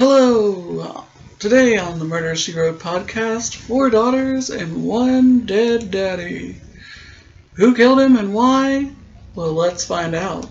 Hello! Today on the Murder, She Wrote podcast, 4 daughters and 1 dead daddy. Who killed him and why? Well, let's find out.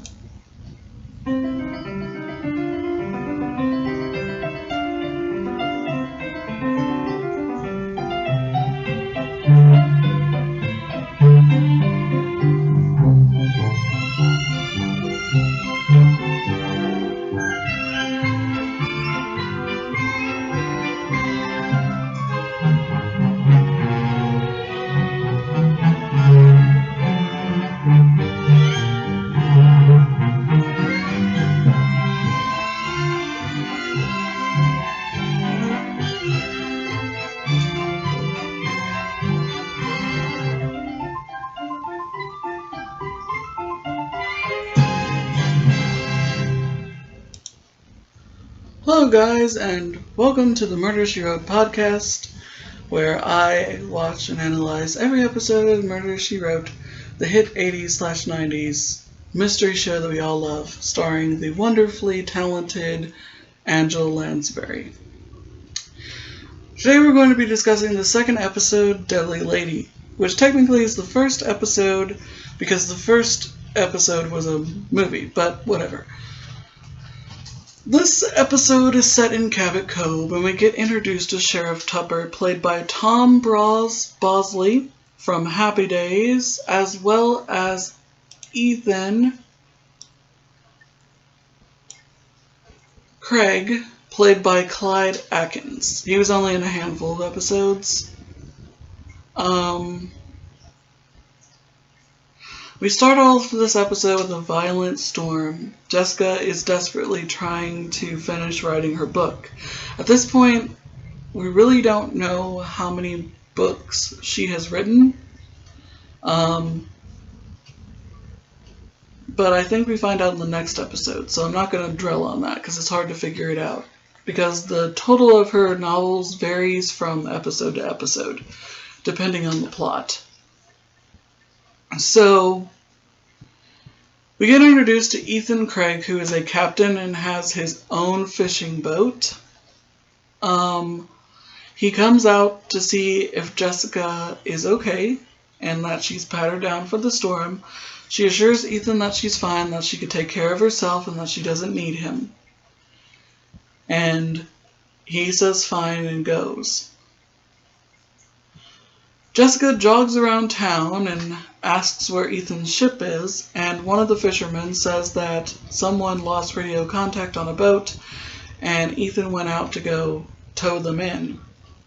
Hello, guys, and welcome to the Murder, She Wrote podcast, where I watch and analyze every episode of Murder, She Wrote, the hit 80s/90s mystery show that we all love, starring the wonderfully talented Angela Lansbury. Today we're going to be discussing the second episode, Deadly Lady, which technically is the first episode because the first episode was a movie, but whatever. This episode is set in Cabot Cove, and we get introduced to Sheriff Tupper, played by Tom Bosley from Happy Days, as well as Ethan Craig, played by Clyde Atkins. He was only in a handful of episodes. We start off this episode with a violent storm. Jessica is desperately trying to finish writing her book. At this point, we really don't know how many books she has written. But I think we find out in the next episode, so I'm not going to drill on that because it's hard to figure it out. Because the total of her novels varies from episode to episode, depending on the plot. So, we get introduced to Ethan Craig, who is a captain and has his own fishing boat. He comes out to see if Jessica is okay and that she's pattered down for the storm. She assures Ethan that she's fine, that she could take care of herself, and that she doesn't need him. And he says fine and goes. Jessica jogs around town and asks where Ethan's ship is, and one of the fishermen says that someone lost radio contact on a boat, and Ethan went out to go tow them in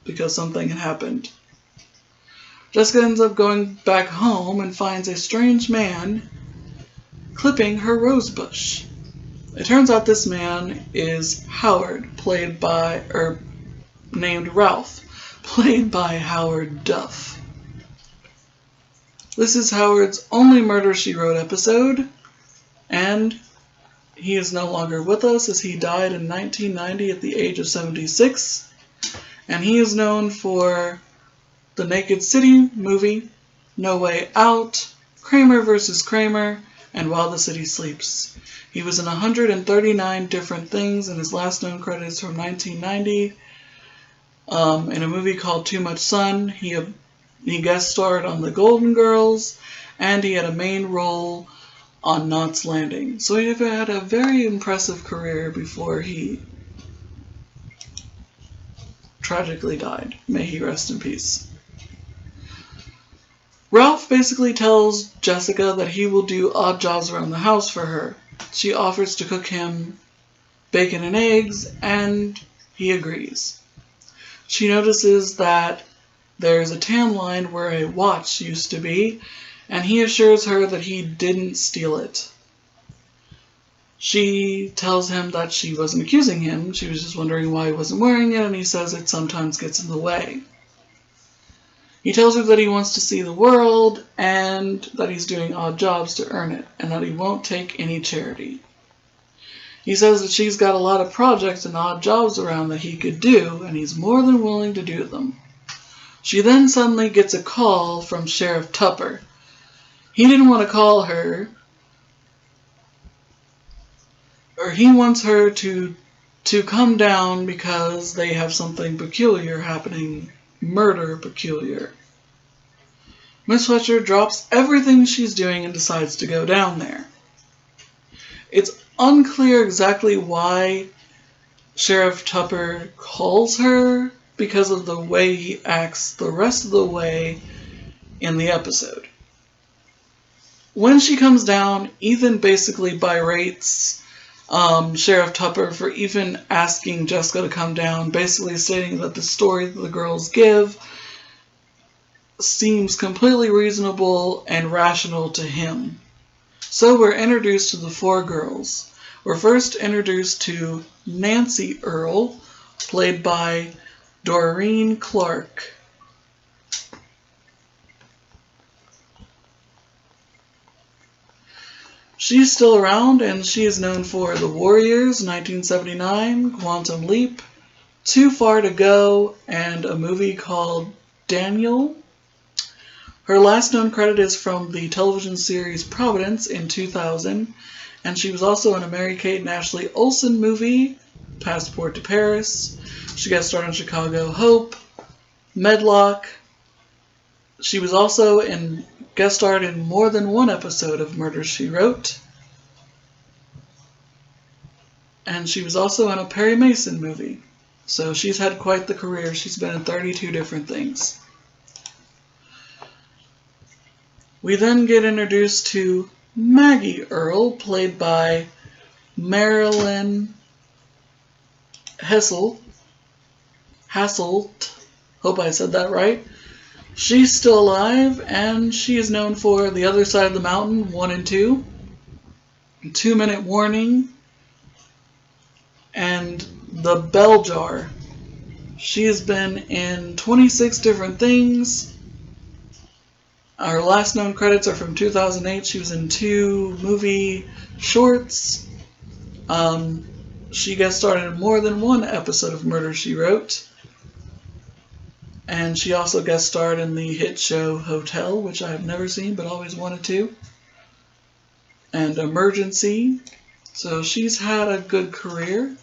because something had happened. Jessica ends up going back home and finds a strange man clipping her rose bush. It turns out this man is Howard, named Ralph, played by Howard Duff. This is Howard's only Murder, She Wrote episode, and he is no longer with us as he died in 1990 at the age of 76, and he is known for the Naked City movie, No Way Out, Kramer vs. Kramer, and While the City Sleeps. He was in 139 different things, and his last known credits from 1990. In a movie called Too Much Sun, he guest starred on The Golden Girls, and he had a main role on Knots Landing. So he had a very impressive career before he tragically died. May he rest in peace. Ralph basically tells Jessica that he will do odd jobs around the house for her. She offers to cook him bacon and eggs, and he agrees. She notices that there's a tan line where a watch used to be, and he assures her that he didn't steal it. She tells him that she wasn't accusing him, she was just wondering why he wasn't wearing it, and he says it sometimes gets in the way. He tells her that he wants to see the world, and that he's doing odd jobs to earn it, and that he won't take any charity. He says that she's got a lot of projects and odd jobs around that he could do, and he's more than willing to do them. She then suddenly gets a call from Sheriff Tupper. He didn't want to call her, or he wants her to to come down because they have something peculiar happening. Murder peculiar. Miss Fletcher drops everything she's doing and decides to go down there. It's unclear exactly why Sheriff Tupper calls her because of the way he acts the rest of the way in the episode. When she comes down, Ethan basically berates Sheriff Tupper for even asking Jessica to come down, basically stating that the story that the girls give seems completely reasonable and rational to him. So we're introduced to the four girls. We're first introduced to Nancy Earl, played by Doreen Clark. She's still around, and she is known for The Warriors, 1979, Quantum Leap, Too Far to Go, and a movie called Daniel. Her last known credit is from the television series Providence in 2000, and she was also in a Mary-Kate and Ashley Olsen movie, Passport to Paris. She guest starred in Chicago Hope, Medlock. She was also guest starred in more than one episode of Murder, She Wrote. And she was also in a Perry Mason movie. So she's had quite the career. She's been in 32 different things. We then get introduced to Maggie Earl, played by Marilyn Hasselt. Hope I said that right. She's still alive, and she is known for The Other Side of the Mountain 1 and 2, 2 Minute Warning, and The Bell Jar. She has been in 26 different things. Our last known credits are from 2008. She was in 2 movie shorts. She guest starred in more than one episode of Murder, She Wrote. And she also guest starred in the hit show Hotel, which I have never seen but always wanted to. And Emergency. So she's had a good career.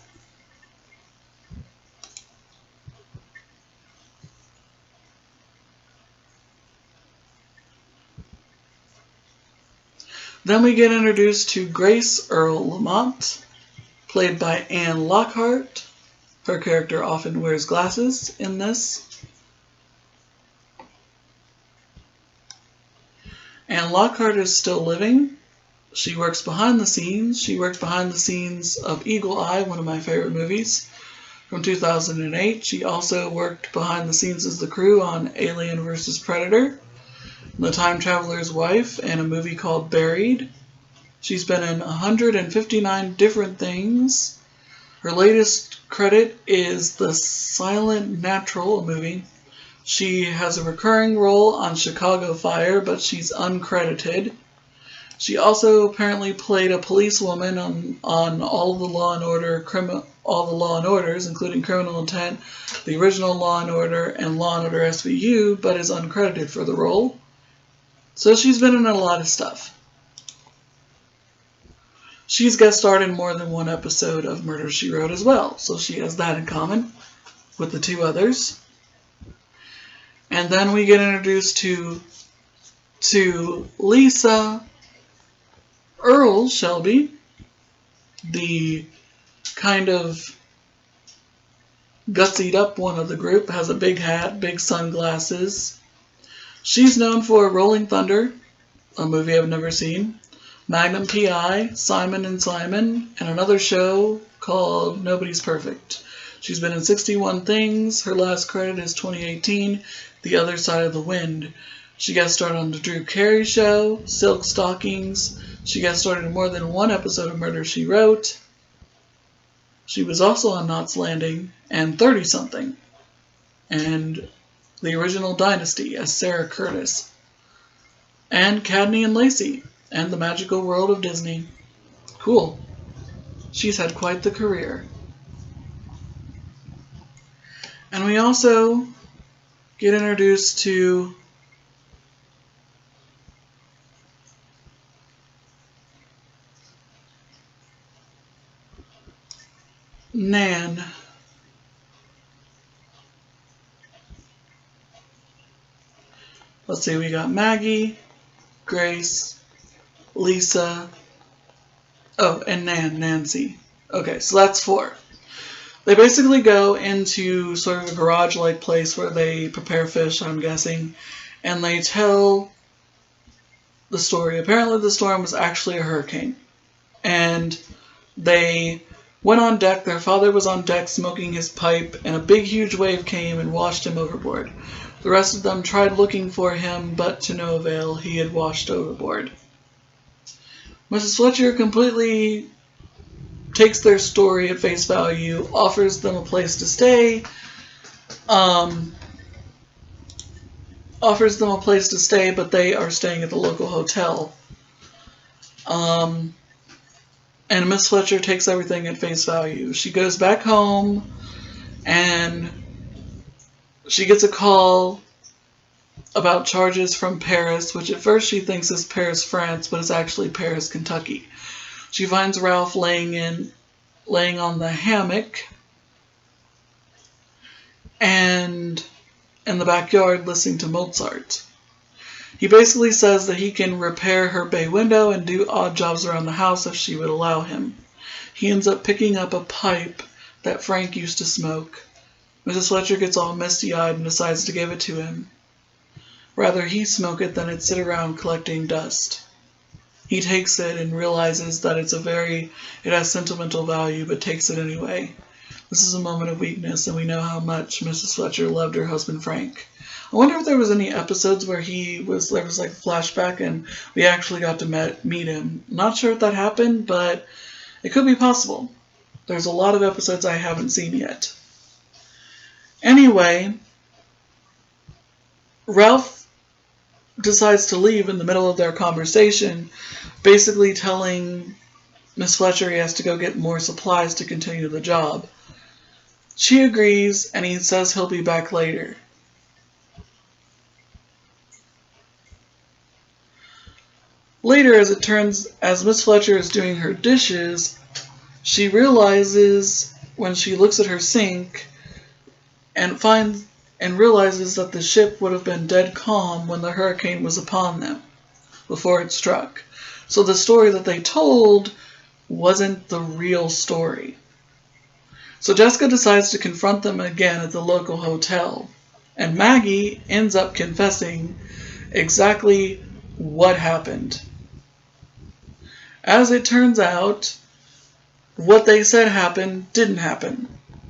Then we get introduced to Grace Earl Lamont, played by Anne Lockhart. Her character often wears glasses in this. Anne Lockhart is still living. She works behind the scenes. She worked behind the scenes of Eagle Eye, one of my favorite movies, from 2008. She also worked behind the scenes as the crew on Alien vs. Predator, The Time Traveler's Wife, and a movie called Buried. She's been in 159 different things. Her latest credit is The Silent Natural, a movie. She has a recurring role on Chicago Fire, but she's uncredited. She also apparently played a policewoman on all the Law and Order, all the Law and Orders, including Criminal Intent, the original Law and Order, and Law and Order SVU, but is uncredited for the role. So she's been in a lot of stuff. She's guest starred in more than one episode of Murder, She Wrote as well, so she has that in common with the 2 others. And then we get introduced to Lisa Earl Shelby, the kind of gutsied up one of the group, has a big hat, big sunglasses. She's known for Rolling Thunder, a movie I've never seen, Magnum P.I., Simon and Simon, and another show called Nobody's Perfect. She's been in 61 things. Her last credit is 2018, The Other Side of the Wind. She guest starred on The Drew Carey Show, Silk Stockings. She guest starred in more than one episode of Murder, She Wrote. She was also on Knots Landing and 30-something, and the original Dynasty as Sarah Curtis, and Cadney and Lacey, and The Magical World of Disney. Cool. She's had quite the career. And we also get introduced to Nan. Let's see, we got Maggie, Grace, Lisa, oh, and Nancy. Okay, so that's 4. They basically go into sort of a garage-like place where they prepare fish, I'm guessing, and they tell the story. Apparently the storm was actually a hurricane. And they went on deck. Their father was on deck smoking his pipe, and a big, huge wave came and washed him overboard. The rest of them tried looking for him, but to no avail. He had washed overboard. Mrs. Fletcher completely takes their story at face value, offers them a place to stay, but they are staying at the local hotel. And Miss Fletcher takes everything at face value. She goes back home, and she gets a call about charges from Paris, which at first she thinks is Paris, France, but it's actually Paris, Kentucky. She finds Ralph laying on the hammock and in the backyard listening to Mozart. He basically says that he can repair her bay window and do odd jobs around the house if she would allow him. He ends up picking up a pipe that Frank used to smoke. Mrs. Fletcher gets all misty-eyed and decides to give it to him. Rather he smoke it than it sit around collecting dust. He takes it and realizes that it has sentimental value, but takes it anyway. This is a moment of weakness, and we know how much Mrs. Fletcher loved her husband Frank. I wonder if there was any episodes where there was like a flashback and we actually got to meet him. Not sure if that happened, but it could be possible. There's a lot of episodes I haven't seen yet. Anyway, Ralph decides to leave in the middle of their conversation, basically telling Miss Fletcher he has to go get more supplies to continue the job. She agrees, and he says he'll be back later. Later, as Miss Fletcher is doing her dishes, she realizes when she looks at her sink and realizes that the ship would have been dead calm when the hurricane was upon them, before it struck. So the story that they told wasn't the real story. So Jessica decides to confront them again at the local hotel, and Maggie ends up confessing exactly what happened. As it turns out, what they said happened didn't happen.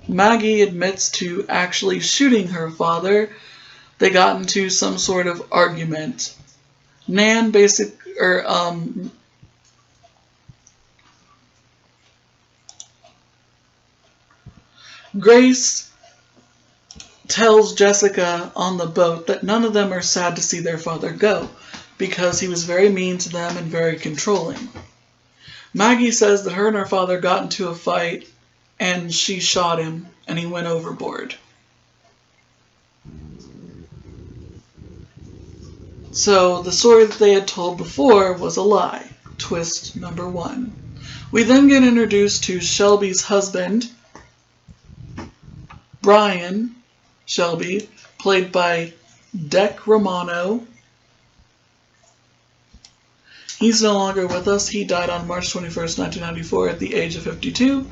Maggie admits to actually shooting her father. They got into some sort of argument. Grace tells Jessica on the boat that none of them are sad to see their father go, because he was very mean to them and very controlling. Maggie says that her and her father got into a fight and she shot him and he went overboard. So the story that they had told before was a lie. Twist number 1. We then get introduced to Shelby's husband, Brian Shelby, played by Dec Romano. He's no longer with us. He died on March 21st, 1994 at the age of 52.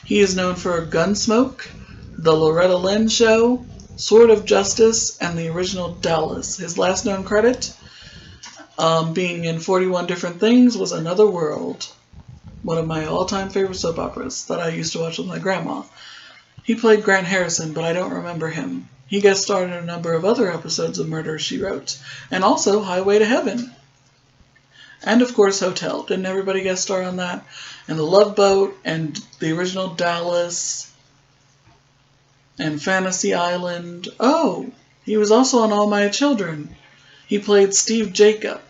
He is known for Gunsmoke, The Loretta Lynn Show, Sword of Justice, and the original Dallas. His last known credit, being in 41 Different Things, was Another World, one of my all-time favorite soap operas that I used to watch with my grandma. He played Grant Harrison, but I don't remember him. He guest starred in a number of other episodes of Murder, She Wrote, and also Highway to Heaven. And of course Hotel. Didn't everybody guest star on that? And The Love Boat, and the original Dallas, and Fantasy Island. Oh, he was also on All My Children. He played Steve Jacob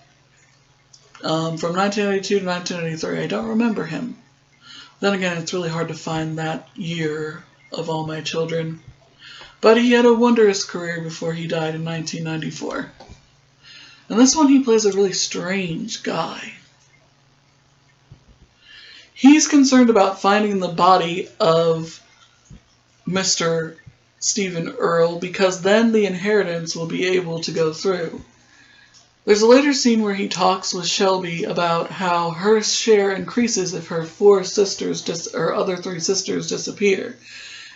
from 1982 to 1983. I don't remember him. Then again, it's really hard to find that year of All My Children. But he had a wondrous career before he died in 1994. And this one, he plays a really strange guy. He's concerned about finding the body of Mr. Stephen Earle, because then the inheritance will be able to go through. There's a later scene where he talks with Shelby about how her share increases if her other three sisters disappear.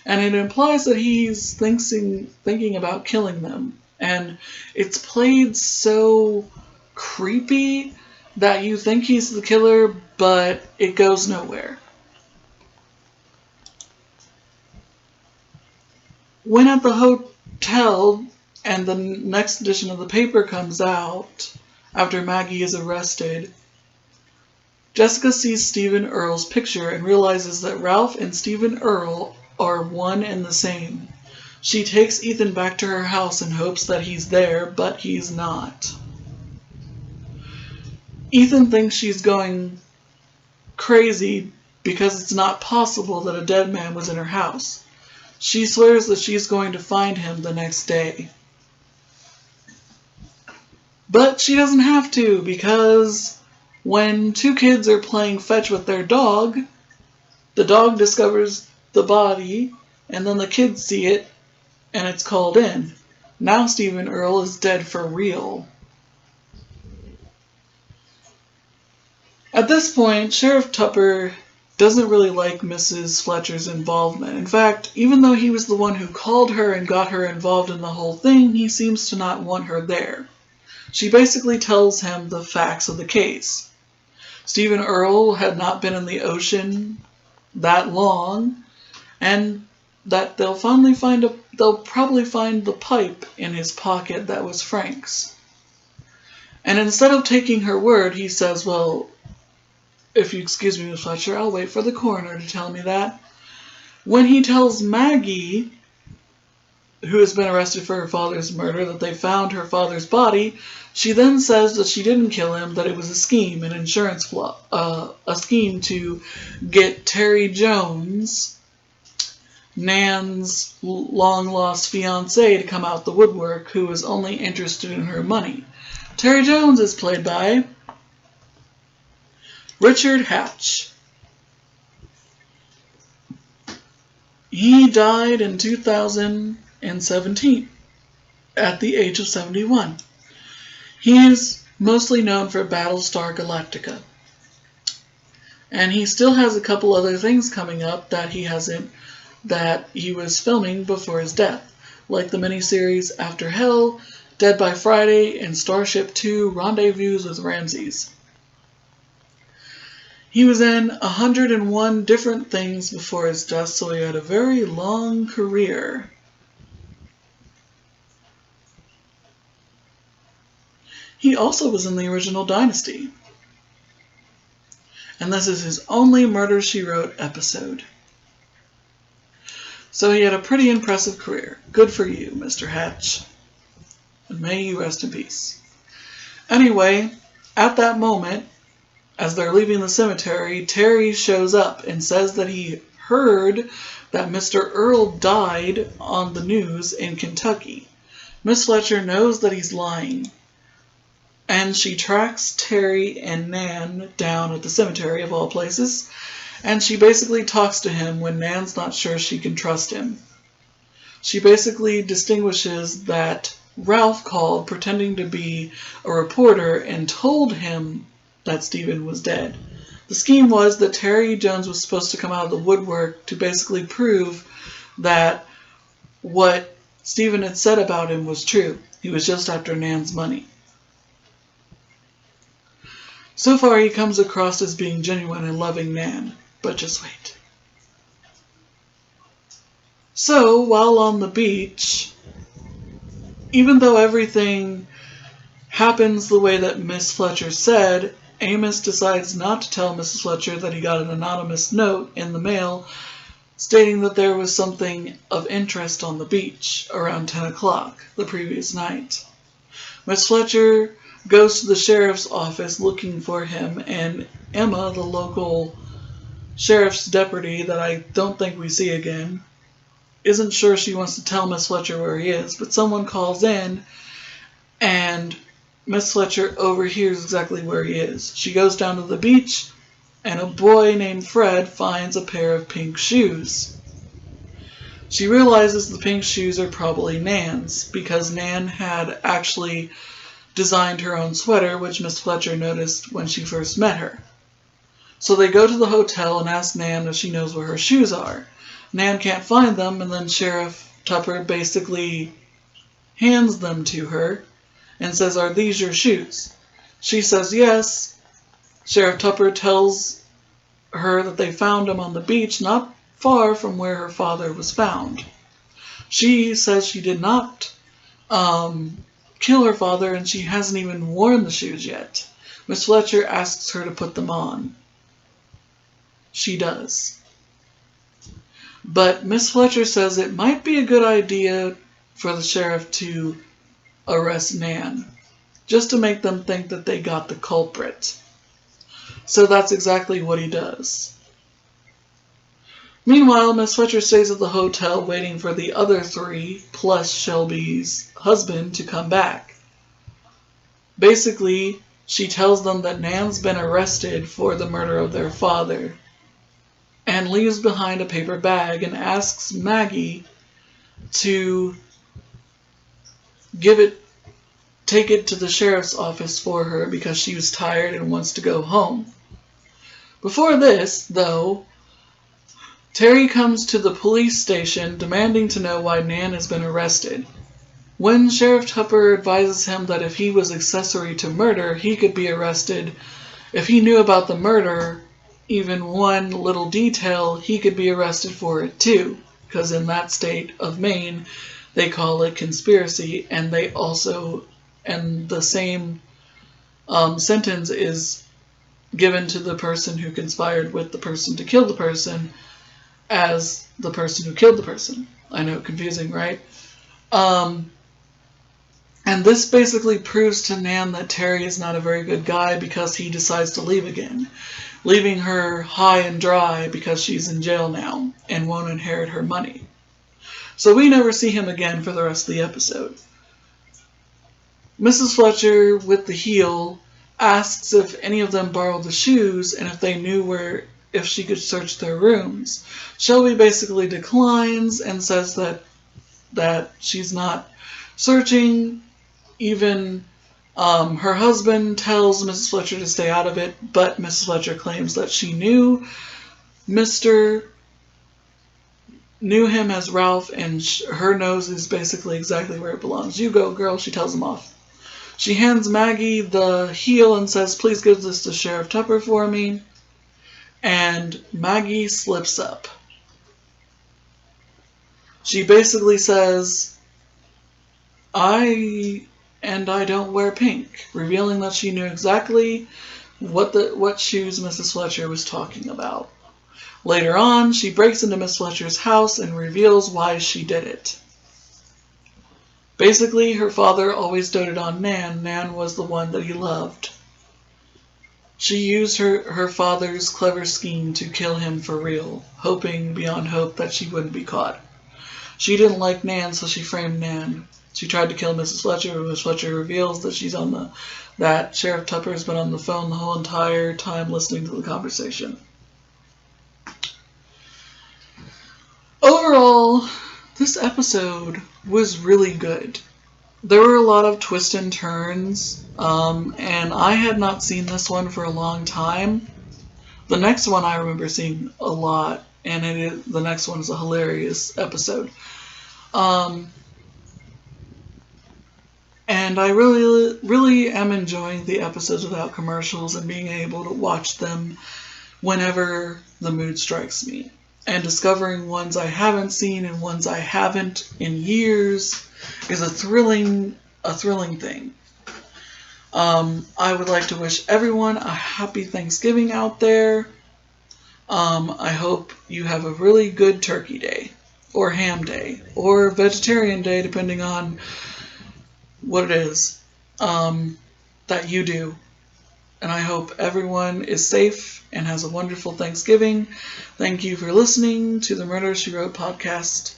And it implies that he's thinking about killing them. And it's played so creepy that you think he's the killer, but it goes nowhere. When at the hotel, and the next edition of the paper comes out after Maggie is arrested, Jessica sees Stephen Earle's picture and realizes that Ralph and Stephen Earle are one and the same. She takes Ethan back to her house in hopes that he's there, but he's not. Ethan thinks she's going crazy because it's not possible that a dead man was in her house. She swears that she's going to find him the next day. But she doesn't have to, because when two kids are playing fetch with their dog, the dog discovers the body, and then the kids see it, and it's called in. Now Stephen Earle is dead for real. At this point, Sheriff Tupper doesn't really like Mrs. Fletcher's involvement. In fact, even though he was the one who called her and got her involved in the whole thing, he seems to not want her there. She basically tells him the facts of the case. Stephen Earle had not been in the ocean that long, and that they'll probably find the pipe in his pocket that was Frank's. And instead of taking her word, he says, well, if you excuse me, Miss Fletcher, I'll wait for the coroner to tell me that. When he tells Maggie, who has been arrested for her father's murder, that they found her father's body, she then says that she didn't kill him, that it was a scheme, an insurance flaw, a scheme to get Terry Jones, Nan's long-lost fiancé, to come out the woodwork, who was only interested in her money. Terry Jones is played by Richard Hatch. He died in 2017 at the age of 71. He is mostly known for Battlestar Galactica. And he still has a couple other things coming up that he was filming before his death, like the miniseries After Hell, Dead by Friday, and Starship 2 Rendezvous with Ramses. He was in 101 different things before his death, so he had a very long career. He also was in the original Dynasty. And this is his only Murder, She Wrote episode. So he had a pretty impressive career. Good for you, Mr. Hatch. And may you rest in peace. Anyway, at that moment, as they're leaving the cemetery, Terry shows up and says that he heard that Mr. Earle died on the news in Kentucky. Miss Fletcher knows that he's lying, and she tracks Terry and Nan down at the cemetery, of all places, and she basically talks to him when Nan's not sure she can trust him. She basically distinguishes that Ralph called pretending to be a reporter and told him that Stephen was dead. The scheme was that Terry Jones was supposed to come out of the woodwork to basically prove that what Stephen had said about him was true. He was just after Nan's money. So far he comes across as being genuine and loving Nan, but just wait. So, while on the beach, even though everything happens the way that Miss Fletcher said, Amos decides not to tell Mrs. Fletcher that he got an anonymous note in the mail stating that there was something of interest on the beach around 10 o'clock the previous night. Miss Fletcher goes to the sheriff's office looking for him, and Emma, the local sheriff's deputy that I don't think we see again, isn't sure she wants to tell Miss Fletcher where he is, but someone calls in, and Miss Fletcher overhears exactly where he is. She goes down to the beach, and a boy named Fred finds a pair of pink shoes. She realizes the pink shoes are probably Nan's, because Nan had actually designed her own sweater, which Miss Fletcher noticed when she first met her. So they go to the hotel and ask Nan if she knows where her shoes are. Nan can't find them, and then Sheriff Tupper basically hands them to her and says, "Are these your shoes?" She says yes. Sheriff Tupper tells her that they found them on the beach not far from where her father was found. She says she did not kill her father, and she hasn't even worn the shoes yet. Miss Fletcher asks her to put them on. She does. But Miss Fletcher says it might be a good idea for the sheriff to arrest Nan, just to make them think that they got the culprit. So that's exactly what he does. Meanwhile, Miss Fletcher stays at the hotel waiting for the other three, plus Shelby's husband, to come back. Basically, she tells them that Nan's been arrested for the murder of their father, and leaves behind a paper bag and asks Maggie to take it to the sheriff's office for her because she was tired and wants to go home. Before this, though, Terry comes to the police station demanding to know why Nan has been arrested. When Sheriff Tupper advises him that if he was accessory to murder, he could be arrested. If he knew about the murder, even one little detail, he could be arrested for it too, because in that state of Maine, they call it conspiracy, and the same sentence is given to the person who conspired with the person to kill the person as the person who killed the person. I know, confusing, right? And this basically proves to Nan that Terry is not a very good guy because he decides to leave again, leaving her high and dry because she's in jail now and won't inherit her money. So we never see him again for the rest of the episode. Mrs. Fletcher, with the heel, asks if any of them borrowed the shoes and if they knew if she could search their rooms. Shelby basically declines and says that she's not searching. Even her husband tells Mrs. Fletcher to stay out of it, but Mrs. Fletcher claims that she knew him as Ralph, and her nose is basically exactly where it belongs. "You go, girl," she tells him off. She hands Maggie the heel and says, "Please give this to Sheriff Tupper for me." And Maggie slips up. She basically says, I don't wear pink," revealing that she knew exactly what shoes Mrs. Fletcher was talking about. Later on, she breaks into Miss Fletcher's house and reveals why she did it. Basically, her father always doted on Nan. Nan was the one that he loved. She used her father's clever scheme to kill him for real, hoping beyond hope that she wouldn't be caught. She didn't like Nan, so she framed Nan. She tried to kill Mrs. Fletcher, but Miss Fletcher reveals that Sheriff Tupper has been on the phone the whole entire time listening to the conversation. Overall, this episode was really good. There were a lot of twists and turns, and I had not seen this one for a long time. The next one I remember seeing a lot, and the next one is a hilarious episode. And I really, really am enjoying the episodes without commercials and being able to watch them whenever the mood strikes me. And discovering ones I haven't seen and ones I haven't in years is a thrilling thing. I would like to wish everyone a happy Thanksgiving out there. I hope you have a really good turkey day, or ham day, or vegetarian day, depending on what it is that you do. And I hope everyone is safe and has a wonderful Thanksgiving. Thank you for listening to the Murder, She Wrote podcast.